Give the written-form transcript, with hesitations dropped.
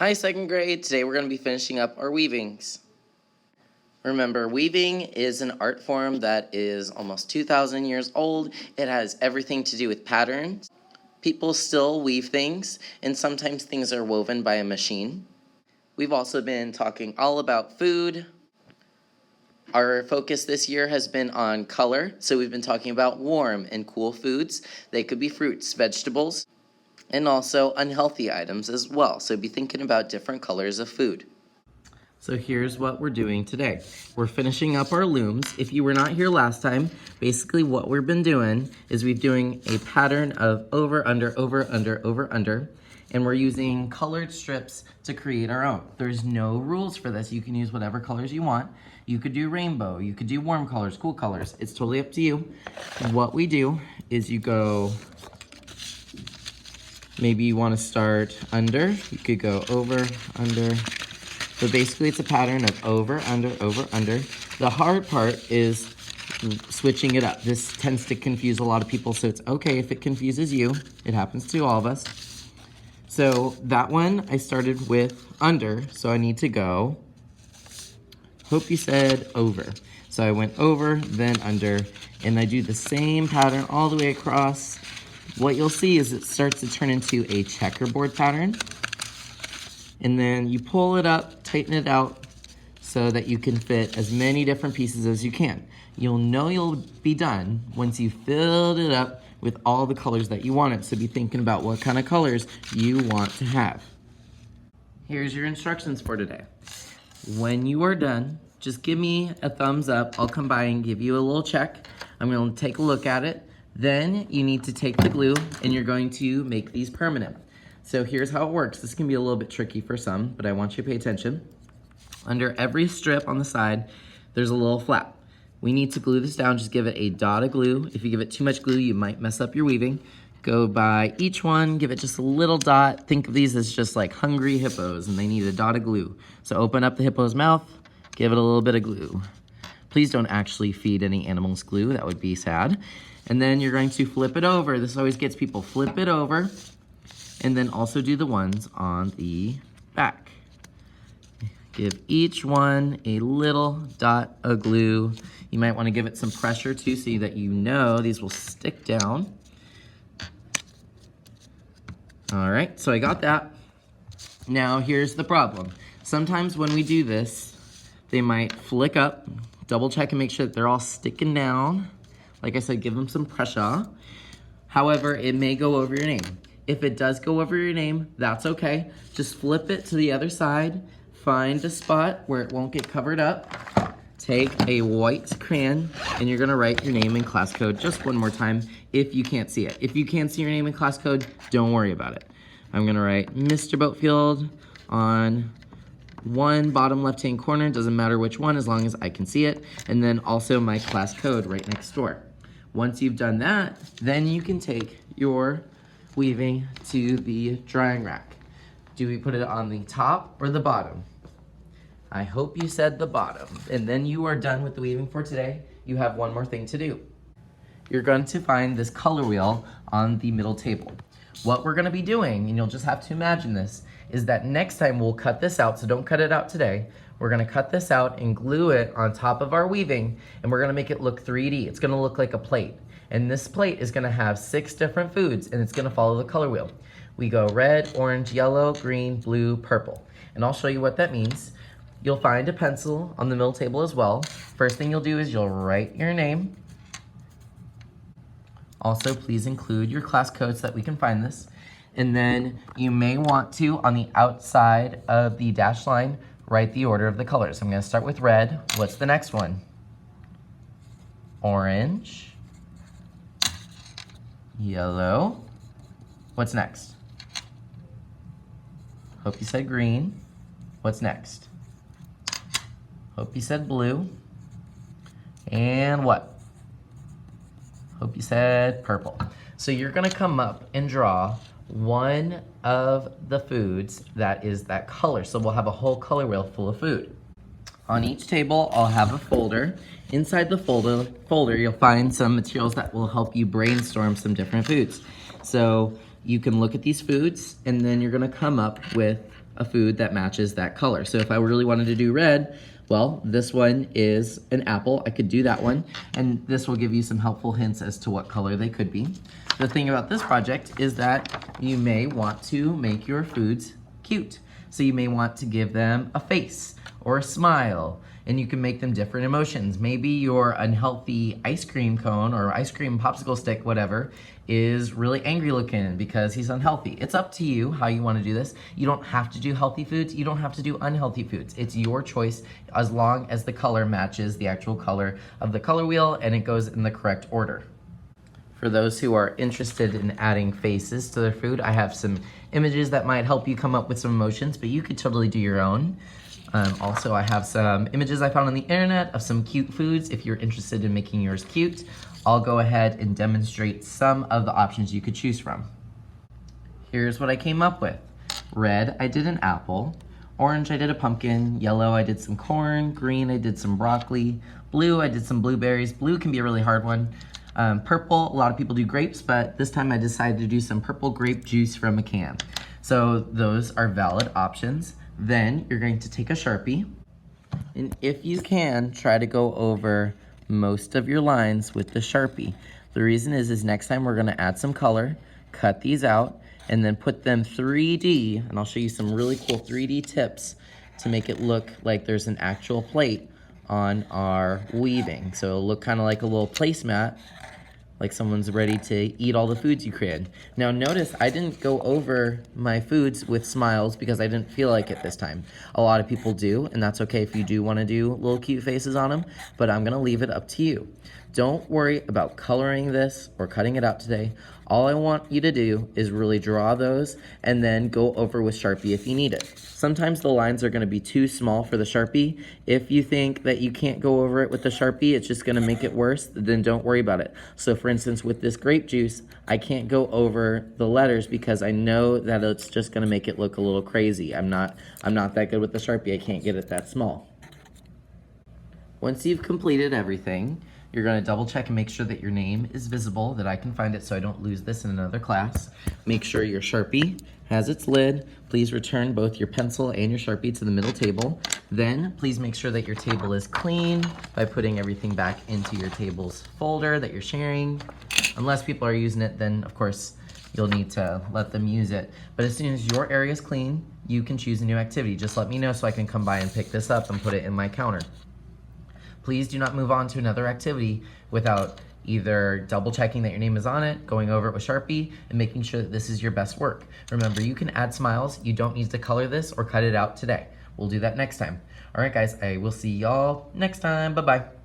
Hi, second grade. Today we're going to be finishing up our weavings. Remember, weaving is an art form that is almost 2,000 years old. It has everything to do with patterns. People still weave things, and sometimes things are woven by a machine. We've also been talking all about food. Our focus this year has been on color, so we've been talking about warm and cool foods. They could be fruits, vegetables, and also unhealthy items as well. So be thinking about different colors of food. So here's what we're doing today. We're finishing up our looms. If you were not here last time, basically what we've been doing is we're doing a pattern of over, under, over, under, over, under, and we're using colored strips to create our own. There's no rules for this. You can use whatever colors you want. You could do rainbow, you could do warm colors, cool colors. It's totally up to you. What we do is you go, maybe you want to start under. You could go over, under. So basically it's a pattern of over, under, over, under. The hard part is switching it up. This tends to confuse a lot of people, so it's okay if it confuses you. It happens to all of us. So that one I started with under, so I need to go, hope you said over. So I went over, then under, and I do the same pattern all the way across. What you'll see is it starts to turn into a checkerboard pattern. And then you pull it up, tighten it out so that you can fit as many different pieces as you can. You'll know you'll be done once you filled it up with all the colors that you wanted. So be thinking about what kind of colors you want to have. Here's your instructions for today. When you are done, just give me a thumbs up. I'll come by and give you a little check. I'm going to take a look at it. Then you need to take the glue and you're going to make these permanent. So here's how it works. This can be a little bit tricky for some, but I want you to pay attention. Under every strip on the side, there's a little flap. We need to glue this down. Just give it a dot of glue. If you give it too much glue, you might mess up your weaving. Go by each one, give it just a little dot. Think of these as just like hungry hippos, and they need a dot of glue. So open up the hippo's mouth, give it a little bit of glue. Please don't actually feed any animals glue. That would be sad. And then you're going to flip it over. This always gets people. Flip it over. And then also do the ones on the back. Give each one a little dot of glue. You might want to give it some pressure too so that you know these will stick down. All right, so I got that. Now here's the problem. Sometimes when we do this, they might flick up. Double check and make sure that they're all sticking down. Like I said, give them some pressure. However, it may go over your name. If it does go over your name, that's okay. Just flip it to the other side. Find a spot where it won't get covered up. Take a white crayon and you're gonna write your name in class code just one more time if you can't see it. If you can't see your name in class code, don't worry about it. I'm gonna write Mr. Boatfield on one bottom left-hand corner. Doesn't matter which one as long as I can see it. And then also my class code right next door. Once you've done that, then you can take your weaving to the drying rack. Do we put it on the top or the bottom? I hope you said the bottom. And then you are done with the weaving for today. You have one more thing to do. You're going to find this color wheel on the middle table. What we're gonna be doing, and you'll just have to imagine this, is that next time we'll cut this out, so don't cut it out today. We're gonna cut this out and glue it on top of our weaving, and we're gonna make it look 3D. It's gonna look like a plate. And this plate is gonna have 6 different foods, and it's gonna follow the color wheel. We go red, orange, yellow, green, blue, purple. And I'll show you what that means. You'll find a pencil on the middle table as well. First thing you'll do is you'll write your name. Also, please include your class code so that we can find this. And then you may want to, on the outside of the dashed line, write the order of the colors. I'm gonna start with red. What's the next one? Orange. Yellow. What's next? Hope you said green. What's next? Hope you said blue. And what? Hope you said purple. So you're gonna come up and draw one of the foods that is that color. So we'll have a whole color wheel full of food. On each table, I'll have a folder. Inside the folder, you'll find some materials that will help you brainstorm some different foods. So you can look at these foods and then you're gonna come up with a food that matches that color. So if I really wanted to do red, well, this one is an apple. I could do that one, and this will give you some helpful hints as to what color they could be. The thing about this project is that you may want to make your foods cute. So you may want to give them a face or a smile, and you can make them different emotions. Maybe your unhealthy ice cream cone or ice cream popsicle stick, whatever, is really angry looking because he's unhealthy. It's up to you how you want to do this. You don't have to do healthy foods. You don't have to do unhealthy foods. It's your choice as long as the color matches the actual color of the color wheel and it goes in the correct order. For those who are interested in adding faces to their food, I have some images that might help you come up with some emotions, but you could totally do your own. Also, I have some images I found on the internet of some cute foods if you're interested in making yours cute. I'll go ahead and demonstrate some of the options you could choose from. Here's what I came up with. Red, I did an apple. Orange, I did a pumpkin. Yellow, I did some corn. Green, I did some broccoli. Blue, I did some blueberries. Blue can be a really hard one. Purple, a lot of people do grapes, but this time I decided to do some purple grape juice from a can. So those are valid options. Then you're going to take a Sharpie, and if you can, try to go over most of your lines with the Sharpie. The reason is next time we're gonna add some color, cut these out, and then put them 3D, and I'll show you some really cool 3D tips to make it look like there's an actual plate on our weaving. So it'll look kind of like a little placemat, like someone's ready to eat all the foods you created. Now notice I didn't go over my foods with smiles because I didn't feel like it this time. A lot of people do, and that's okay if you do want to do little cute faces on them, but I'm gonna leave it up to you. Don't worry about coloring this or cutting it out today. All I want you to do is really draw those and then go over with Sharpie if you need it. Sometimes the lines are gonna be too small for the Sharpie. If you think that you can't go over it with the Sharpie, it's just gonna make it worse, then don't worry about it. So for instance, with this grape juice, I can't go over the letters because I know that it's just gonna make it look a little crazy. I'm not that good with the Sharpie, I can't get it that small. Once you've completed everything, you're gonna double check and make sure that your name is visible, that I can find it so I don't lose this in another class. Make sure your Sharpie has its lid. Please return both your pencil and your Sharpie to the middle table. Then please make sure that your table is clean by putting everything back into your table's folder that you're sharing. Unless people are using it, then of course you'll need to let them use it. But as soon as your area is clean, you can choose a new activity. Just let me know so I can come by and pick this up and put it in my counter. Please do not move on to another activity without either double checking that your name is on it, going over it with Sharpie, and making sure that this is your best work. Remember, you can add smiles. You don't need to color this or cut it out today. We'll do that next time. All right, guys, I will see y'all next time. Bye-bye.